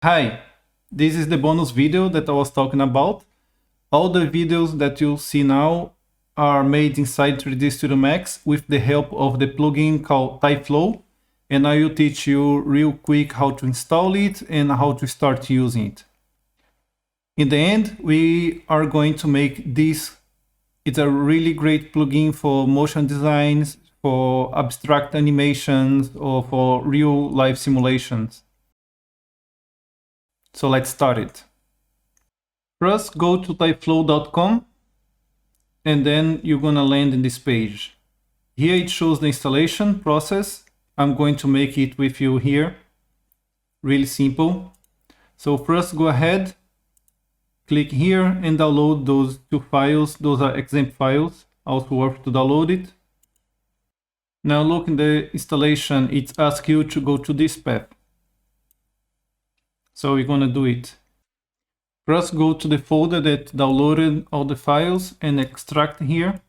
Hi, this is the bonus video that I was talking about. All the videos that you see now are made inside 3D Studio Max with the help of the plugin called tyFlow, and I will teach you real quick how to install it and how to start using it. In the end, we are going to make this. It's a really great plugin for motion designs, for abstract animations, or for real life simulations. So let's start it. First, go to tyflow.com and then you're gonna land in this page. Here it shows the installation process. I'm going to make it with you here. Really simple. So first go ahead, click here and download those two files. Those are exempt files, also worth to download it. Now look in the installation, it asks you to go to this path. So we're gonna do it. First go to the folder that downloaded all the files and extract here.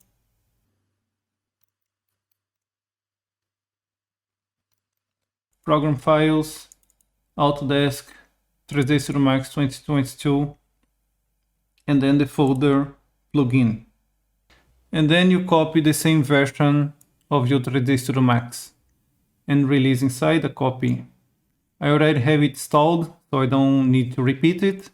Program files, Autodesk, 3D Studio Max 2022, and then the folder plugin. And then you copy the same version of your 3D Studio Max and release inside a copy. I already have it installed, so I don't need to repeat it.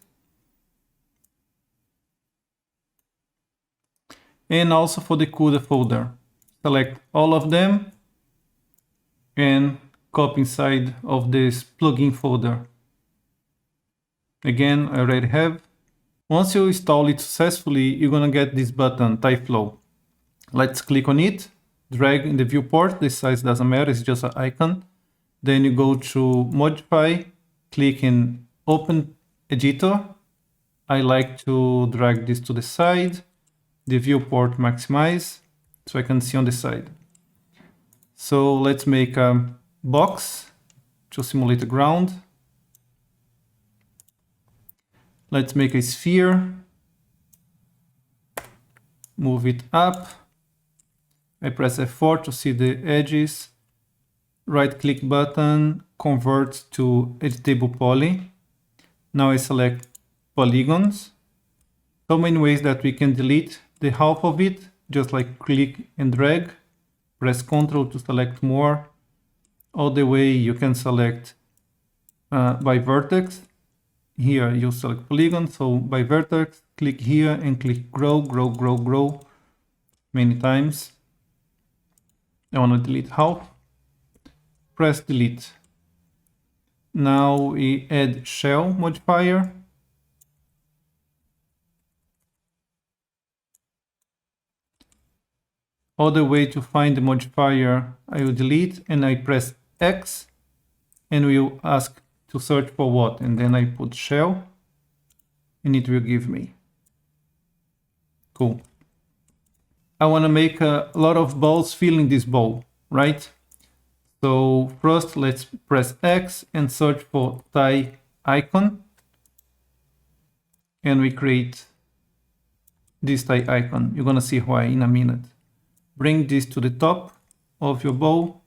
And also for the CUDA folder, select all of them and copy inside of this plugin folder. Again, I already have. Once you install it successfully, you're gonna get this button, tyFlow. Let's click on it, drag in the viewport, the size doesn't matter, it's just an icon. Then you go to modify, click in open editor. I like to drag this to the side, the viewport maximize, so I can see on the side. So let's make a box to simulate the ground. Let's make a sphere, move it up. I press F4 to see the edges. Right click button, convert to editable poly. Now I select polygons. So many ways that we can delete the half of it, just like click and drag. Press Ctrl to select more. All the way you can select by vertex. Here you select polygon, so by vertex, click here and click grow, grow, grow, grow many times. I want to delete half. Press delete. Now we add shell modifier. All the way to find the modifier, I will delete and I press X and will ask to search for what, and then I put shell and it will give me. Cool. I want to make a lot of balls filling this ball, right? So first let's press X and search for ty icon. And we create this ty icon. You're gonna see why in a minute. Bring this to the top of your ball.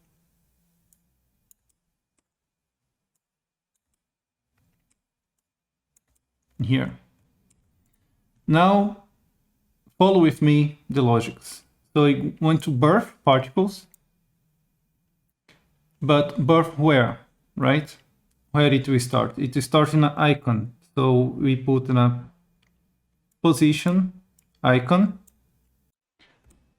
Here. Now follow with me the logics. So you want to birth particles. But birth where, right? Where it will start? It will start in an icon. So we put in a position icon.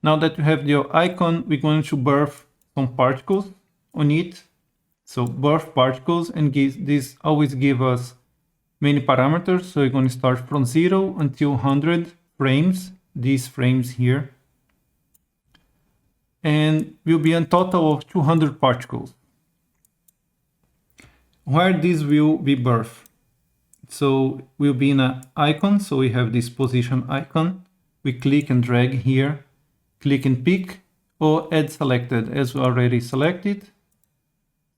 Now that we have the icon, we're going to birth some particles on it. So birth particles, and this always give us many parameters. So we're going to start from 0 until 100 frames, these frames here. And will be a total of 200 particles. Where this will be birthed. So we'll be in an icon, so we have this position icon. We click and drag here, click and pick, or add selected as we already selected.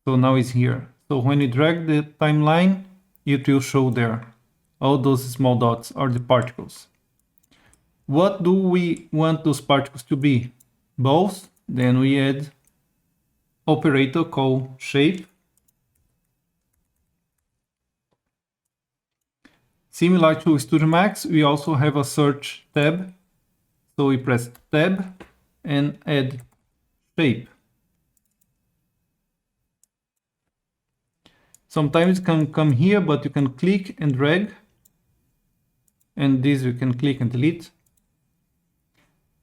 So now it's here. So when you drag the timeline, it will show there. All those small dots are the particles. What do we want those particles to be? Balls. Then we add operator called shape. Similar to Studio Max, we also have a search tab. So we press tab and add shape. Sometimes you can come here, but you can click and drag. And this you can click and delete.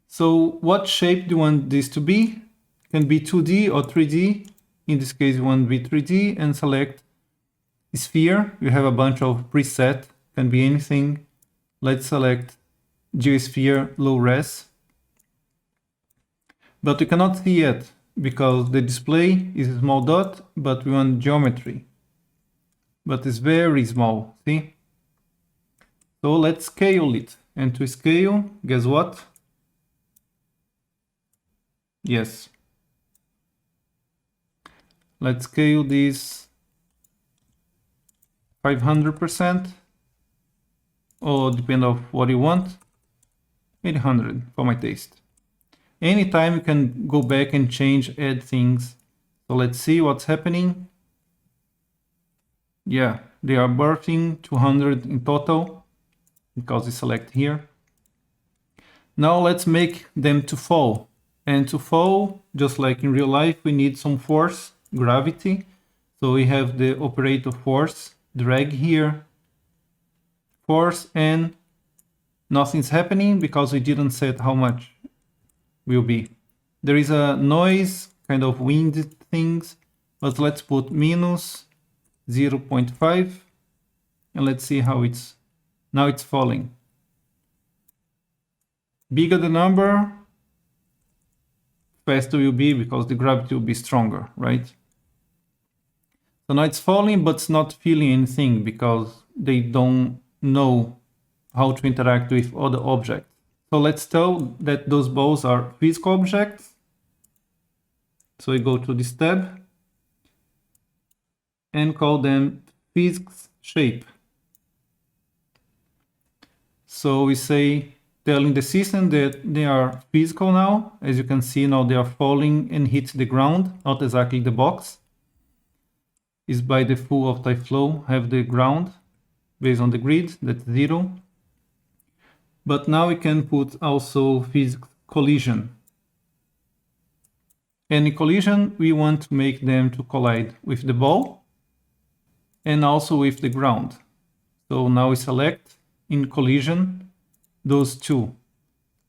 So what shape do you want this to be? It can be 2D or 3D. In this case, you want to be 3D and select sphere. You have a bunch of preset, can be anything. Let's select geosphere low res. But we cannot see it because the display is a small dot, but we want geometry. But it's very small, see? So let's scale it. And to scale, guess what? Yes. Let's scale this 500%, or depend on what you want, 800 for my taste. Anytime you can go back and change, add things. So let's see what's happening. Yeah, they are birthing 200 in total because we select here. Now let's make them to fall. And to fall, just like in real life, we need some force, gravity. So we have the operator force, drag here, force, and nothing's happening because we didn't set how much will be. There is a noise, kind of wind things, but let's put minus 0.5 and let's see how now it's falling. Bigger the number, faster will be because the gravity will be stronger, right? So now it's falling, but it's not feeling anything because they don't know how to interact with other objects. So let's tell that those balls are physical objects. So we go to this tab and call them physics shape. So we say, telling the system that they are physical now. As you can see now they are falling and hit the ground, not exactly the box. Is by default of tyFlow have the ground based on the grid, that's 0. But now we can put also physics collision. And in collision we want to make them to collide with the ball and also with the ground. So now we select in collision those two.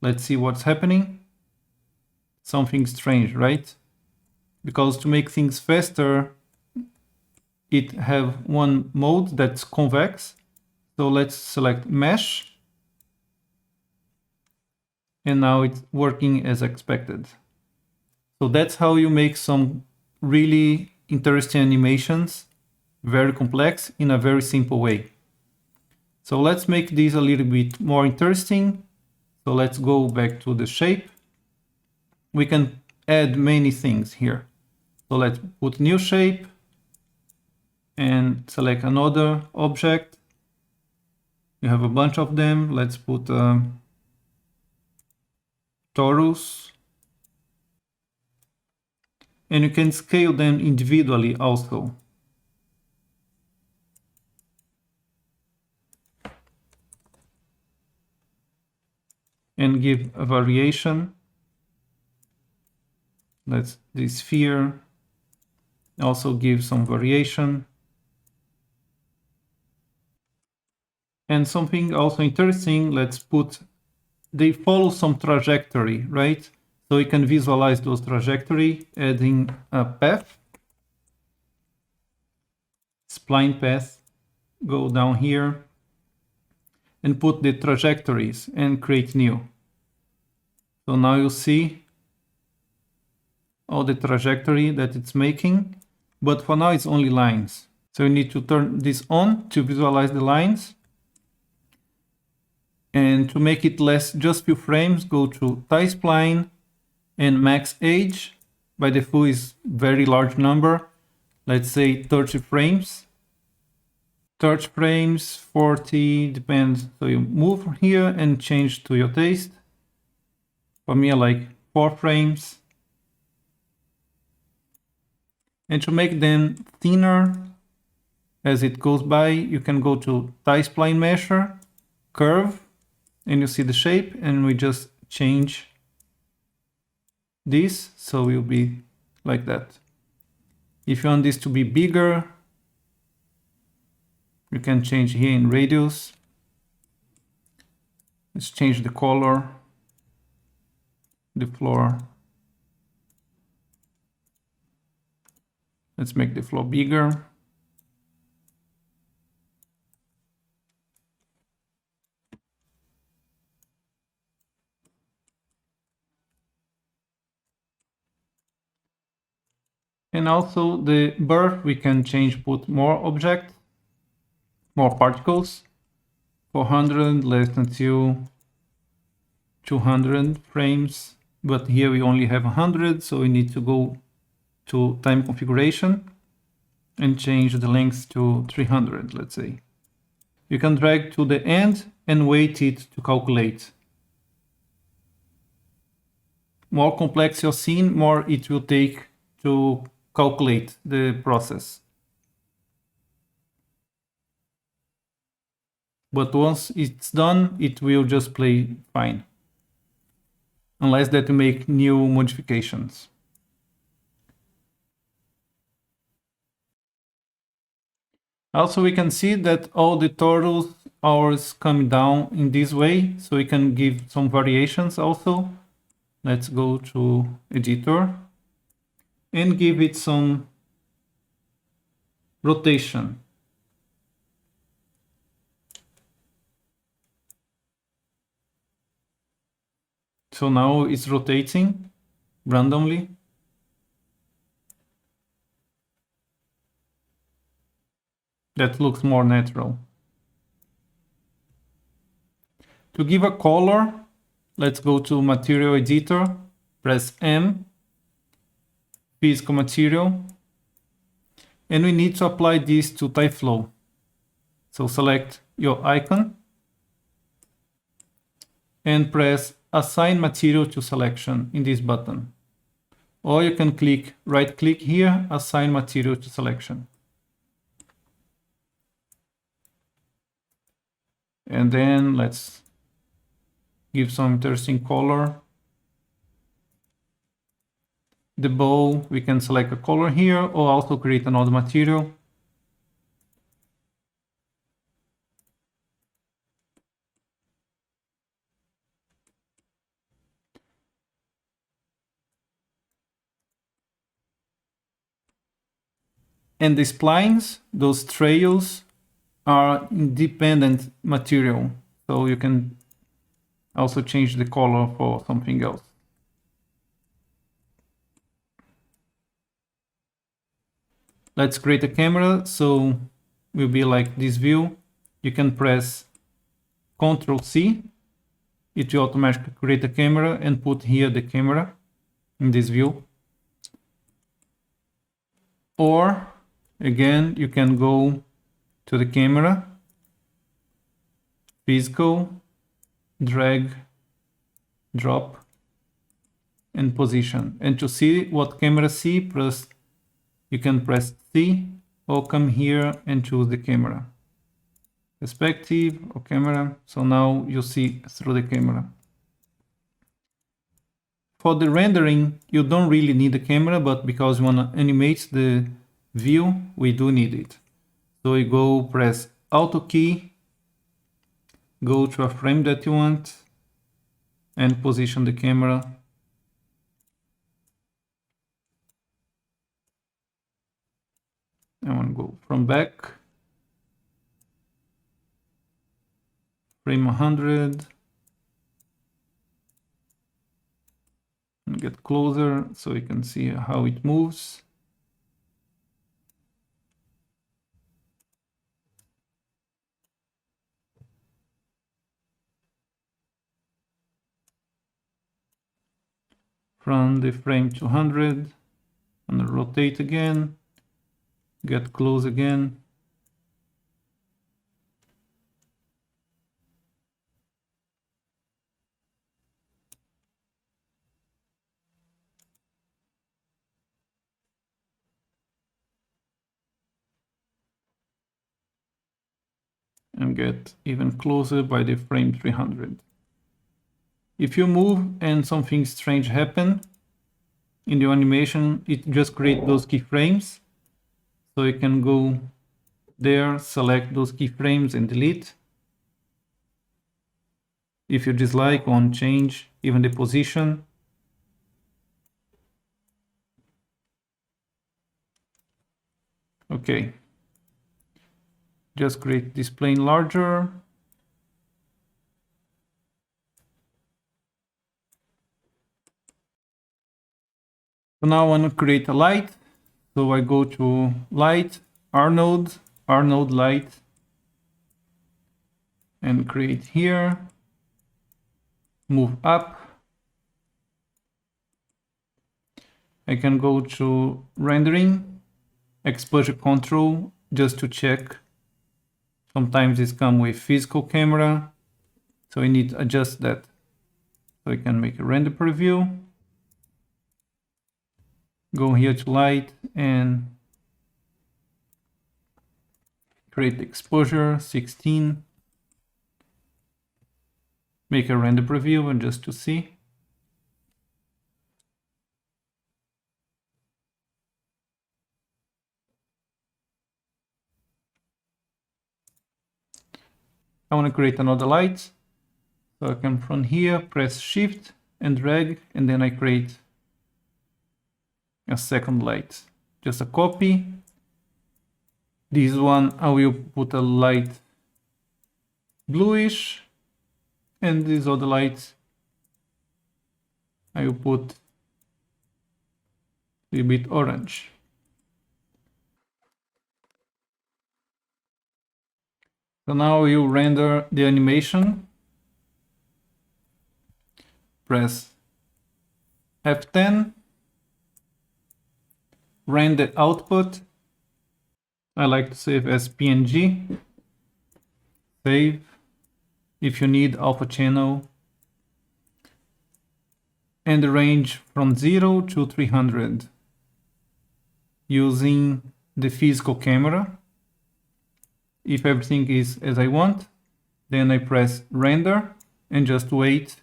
Let's see what's happening. Something strange, right? Because to make things faster, it have one mode that's convex. So let's select mesh. And now it's working as expected. So that's how you make some really interesting animations, very complex, in a very simple way. So let's make this a little bit more interesting. So let's go back to the shape. We can add many things here. So let's put new shape and select another object. You have a bunch of them. Let's put torus. And you can scale them individually also. And give a variation. Let's the sphere also give some variation. And something also interesting, let's put, they follow some trajectory, right? So you can visualize those trajectory, adding a path, spline path, go down here and put the trajectories and create new. So now you see all the trajectory that it's making, but for now it's only lines. So you need to turn this on to visualize the lines. And to make it less just few frames, go to tySpline and max age. By default is very large number. Let's say 30 frames. 30 frames, 40, depends. So you move here and change to your taste. For me, I like 4 frames. And to make them thinner, as it goes by, you can go to tySpline Mesher, Curve, and you see the shape, and we just change this, so it will be like that. If you want this to be bigger, you can change here in radius. Let's change the color, the floor. Let's make the floor bigger. And also the blur, we can change, put more object, more particles, 400, less than 200 frames. But here we only have 100, so we need to go to time configuration and change the length to 300, let's say. You can drag to the end and wait it to calculate. More complex your scene, more it will take to calculate the process. But once it's done, it will just play fine. Unless that you make new modifications. Also, we can see that all the turtles hours come down in this way, so we can give some variations also. Let's go to editor and give it some rotation. So now it's rotating randomly. That looks more natural. To give a color, let's go to Material Editor, press M, Physical Material, and we need to apply this to tyFlow. So select your icon and press Assign Material to Selection in this button. Or you can right click here, Assign Material to Selection. And then let's give some interesting color. The bow, we can select a color here or also create another material. And the splines, those trails, are independent material. So you can also change the color for something else. Let's create a camera. So will be like this view. You can press Ctrl C. It will automatically create a camera and put here the camera in this view. Or again, you can go to the camera, physical, drag, drop, and position. And to see what camera see, you can press C or come here and choose the camera. Perspective or camera. So now you see through the camera. For the rendering, you don't really need the camera, but because we want to animate the view, we do need it. So you go press Auto key, go to a frame that you want, and position the camera. I want to go from back, frame 100, and get closer so you can see how it moves. From the frame 200, and rotate again, get close again. and get even closer by the frame 300. If you move and something strange happen in the animation, it just creates those keyframes. So you can go there, select those keyframes and delete. If you dislike, want change even the position. Okay. Just create this plane larger. So now I want to create a light. So I go to light, R node light, and create here. Move up. I can go to rendering, exposure control, just to check. Sometimes it's come with physical camera, so I need to adjust that. So I can make a render preview. Go here to light and create exposure 16. Make a render preview and just to see. I want to create another light. So I come from here, press Shift and drag, and then I create a second light. Just a copy. This one I will put a light bluish, and these other lights I will put a little bit orange. So now we will render the animation. Press F10. Render output. I like to save as PNG. Save. If you need alpha channel. And the range from 0 to 300. Using the physical camera. If everything is as I want, then I press render and just wait.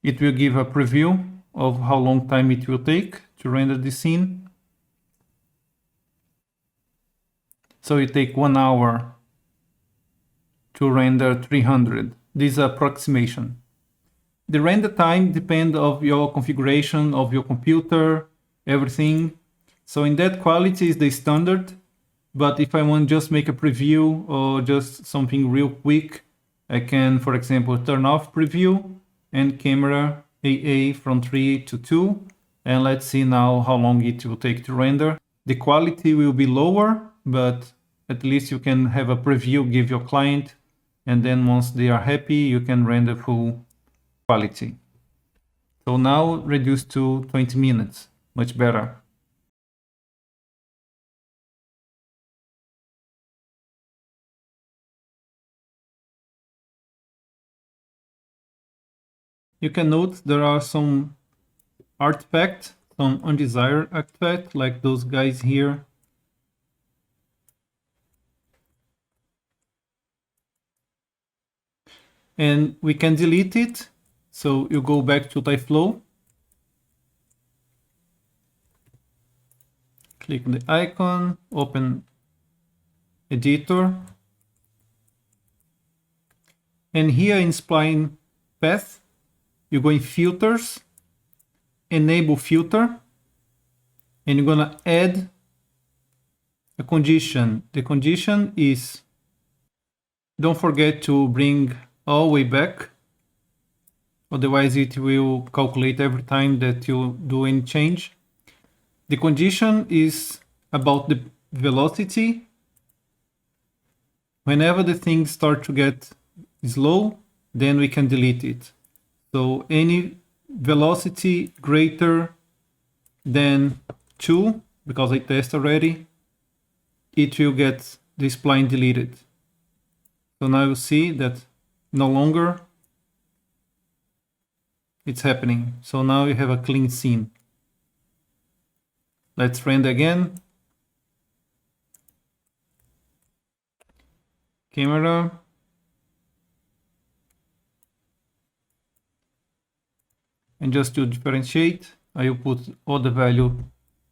It will give a preview of how long time it will take to render the scene. So it takes 1 hour to render 300. This is approximation. The render time depends on your configuration of your computer, everything. So in that quality is the standard. But if I want just make a preview or just something real quick, I can, for example, turn off preview and camera AA from 3 to 2. And let's see now how long it will take to render. The quality will be lower, but at least you can have a preview, give your client. And then once they are happy, you can render full quality. So now reduce to 20 minutes, much better. You can note there are some artifacts, some undesired artifacts, like those guys here. And we can delete it. So you go back to tyFlow. Click on the icon, open editor. And here in spline path, you go in filters, enable filter, and you're gonna add a condition. The condition is, don't forget to bring all the way back, otherwise it will calculate every time that you do any change. The condition is about the velocity. Whenever the things start to get slow, then we can delete it. So any velocity greater than 2, because I test already, it will get the spline deleted. So now you see that no longer it's happening. So now you have a clean scene. Let's render again. camera. And just to differentiate, I will put all the value,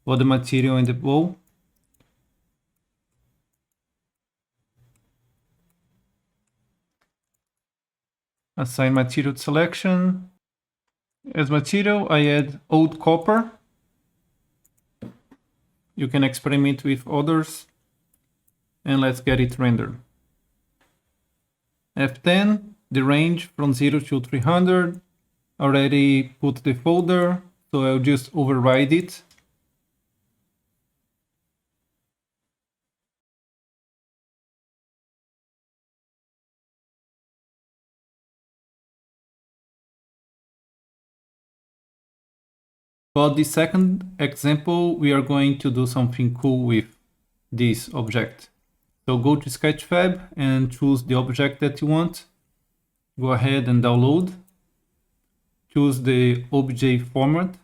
all the material in the bowl. Assign material to selection. As material, I add old copper. You can experiment with others. And let's get it rendered. F10, the range from 0 to 300. Already put the folder, so I'll just override it. For the second example, we are going to do something cool with this object. So go to Sketchfab and choose the object that you want. Go ahead and download. Choose the OBJ format.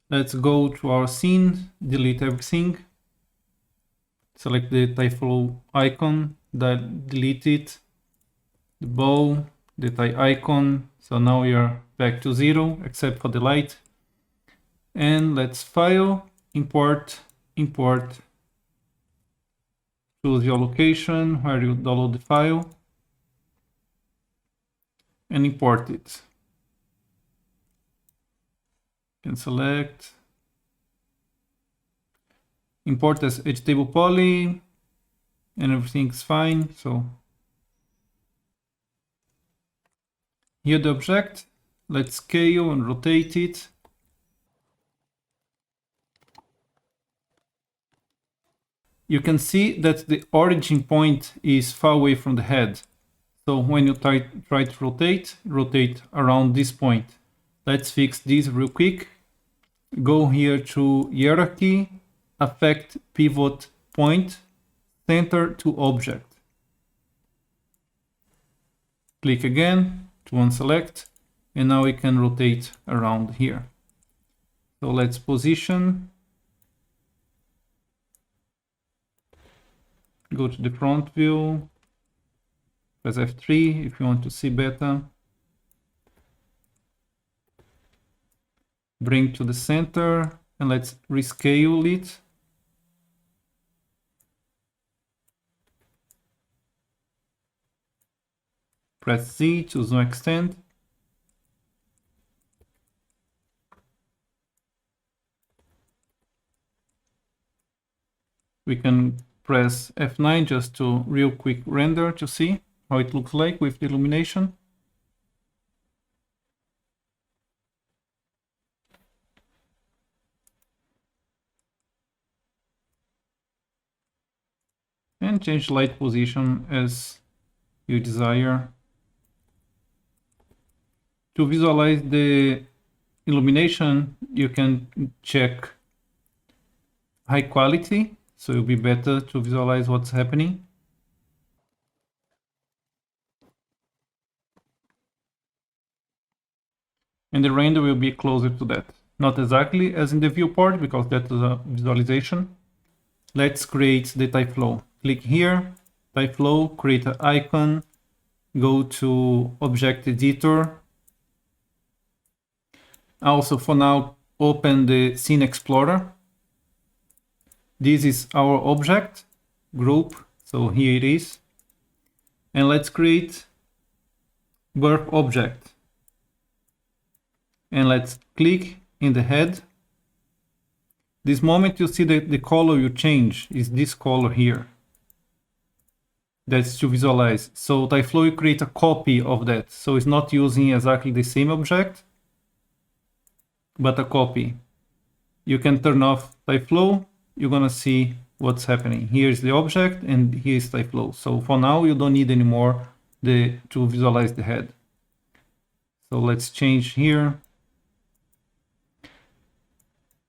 Let's go to our scene, delete everything. Select the tyFlow icon, delete it. The bow, the ty icon. So now we are back to 0, except for the light. And let's file, import. Choose your location where you download the file and import it. You can select, import as editable poly, and everything's fine. So here the object, let's scale and rotate it. You can see that the origin point is far away from the head. So when you try to rotate around this point. Let's fix this real quick. Go here to hierarchy, affect pivot point, center to object. Click again to unselect, and now we can rotate around here. So let's position. Go to the front view, press F3 if you want to see better. Bring to the center and let's rescale it. Press Z to zoom extend. We can press F9 just to real quick render to see how it looks like with the illumination. And change light position as you desire. To visualize the illumination, you can check high quality, so it'll be better to visualize what's happening. And the render will be closer to that. Not exactly as in the viewport, because that is a visualization. Let's create the tyFlow. Click here, tyFlow, create an icon, go to Object Editor. Also, for now, open the Scene Explorer. This is our object group, so here it is. And let's create birth object. And let's click in the head. This moment you see that the color you change is this color here. That's to visualize. So tyFlow will create a copy of that. So it's not using exactly the same object, but a copy. You can turn off tyFlow. You're gonna see what's happening. Here's the object and here's tyFlow. So for now you don't need anymore to visualize the head. So let's change here.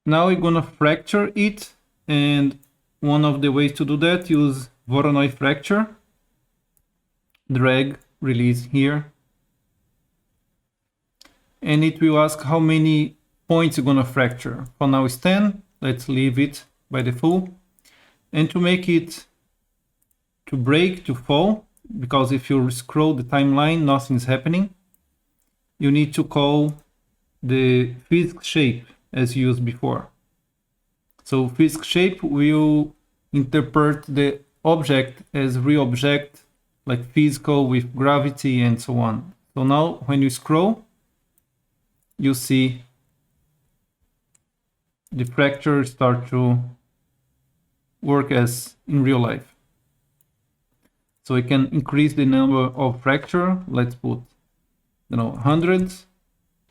Now we're gonna fracture it, and one of the ways to do that, use Voronoi fracture. Drag, release here. And it will ask how many points you're gonna fracture. For now it's 10, let's leave it by default. And to make it to break, to fall, because if you scroll the timeline, nothing is happening. You need to call the physics shape as used before. So physics shape will interpret the object as real object, like physical with gravity and so on. So now when you scroll, you see the fracture start to work as in real life. So we can increase the number of fracture. Let's put, hundreds.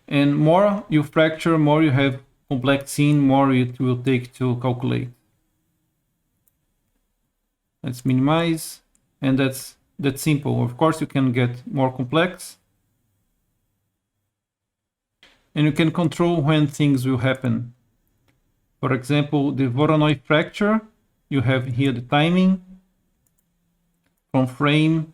And more you fracture, more you have complex scene, more it will take to calculate. Let's minimize, and that's simple. Of course, you can get more complex, and you can control when things will happen. For example, the Voronoi fracture, you have here the timing from frame.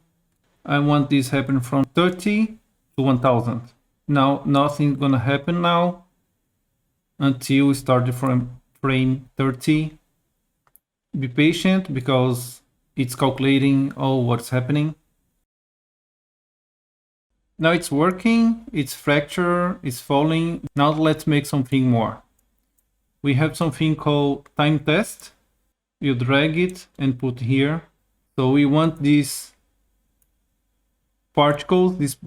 I want this happen from 30 to 1000. Now nothing's gonna happen now until we start from frame 30. Be patient because it's calculating all what's happening. Now it's working, it's fracture, it's falling. Now let's make something more. We have something called time test. You drag it and put here. So we want these particles, these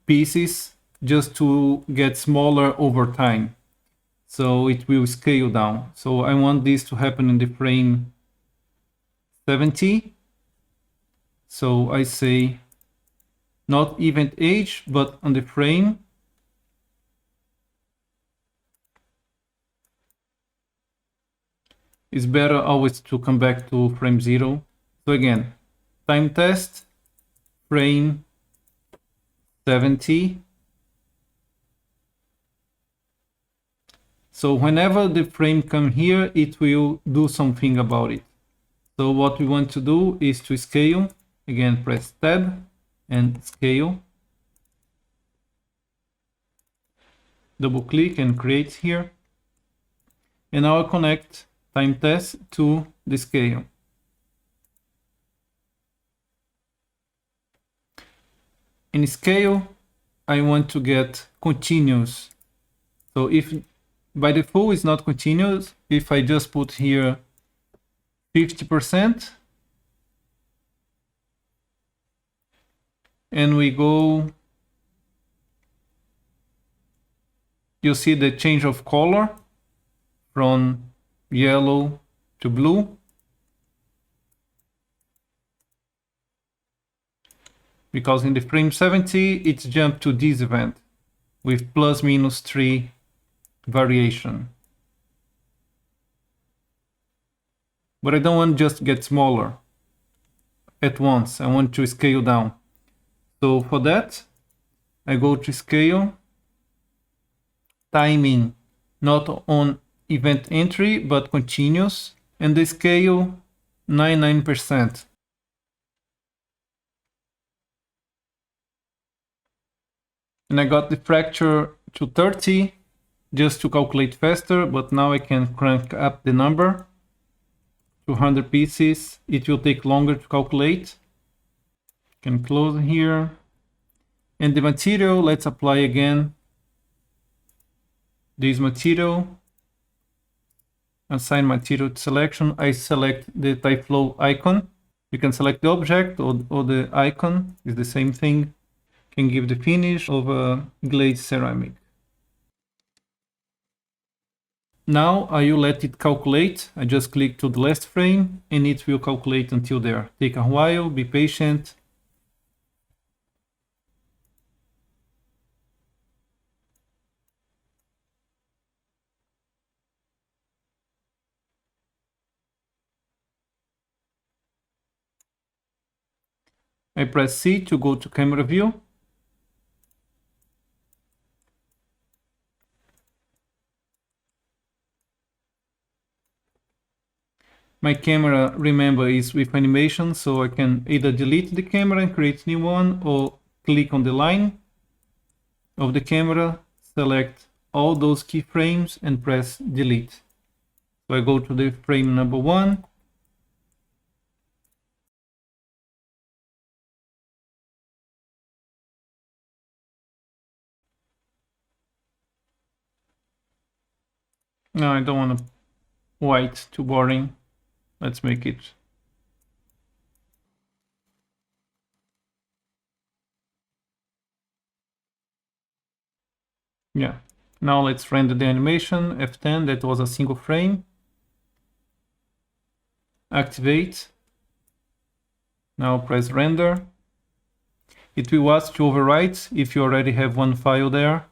pieces, just to get smaller over time. So it will scale down. So I want this to happen in the frame 70. So I say not event age, but on the frame. It's better always to come back to frame 0. So again, time test, frame 70. So whenever the frame comes here, it will do something about it. So what we want to do is to scale. Again, press tab and scale. Double click and create here. And now I'll connect time test to the scale. In scale, I want to get continuous. So if by default it's not continuous, if I just put here 50% and we go, you see the change of color from yellow to blue. Because in the frame 70, it's jumped to this event with ±3 variation. But I don't want just to get smaller at once. I want to scale down. So for that, I go to scale, timing not on event entry, but continuous, and the scale 99%. And I got the fracture to 30 just to calculate faster, but now I can crank up the number to 100 pieces. It will take longer to calculate. Can close here. And the material, let's apply again this material. Assign material to selection. I select the tyFlow icon. You can select the object or the icon, it's the same thing. Can give the finish of a glazed ceramic. Now I will let it calculate. I just click to the last frame and it will calculate until there. Take a while, be patient. I press C to go to camera view. My camera, remember, is with animation, so I can either delete the camera and create a new one, or click on the line of the camera, select all those keyframes and press delete. So I go to the frame number 1, No, I don't want white, too boring. Let's make it. Yeah. Now let's render the animation. F10, that was a single frame. Activate. Now press render. It will ask to overwrite if you already have one file there.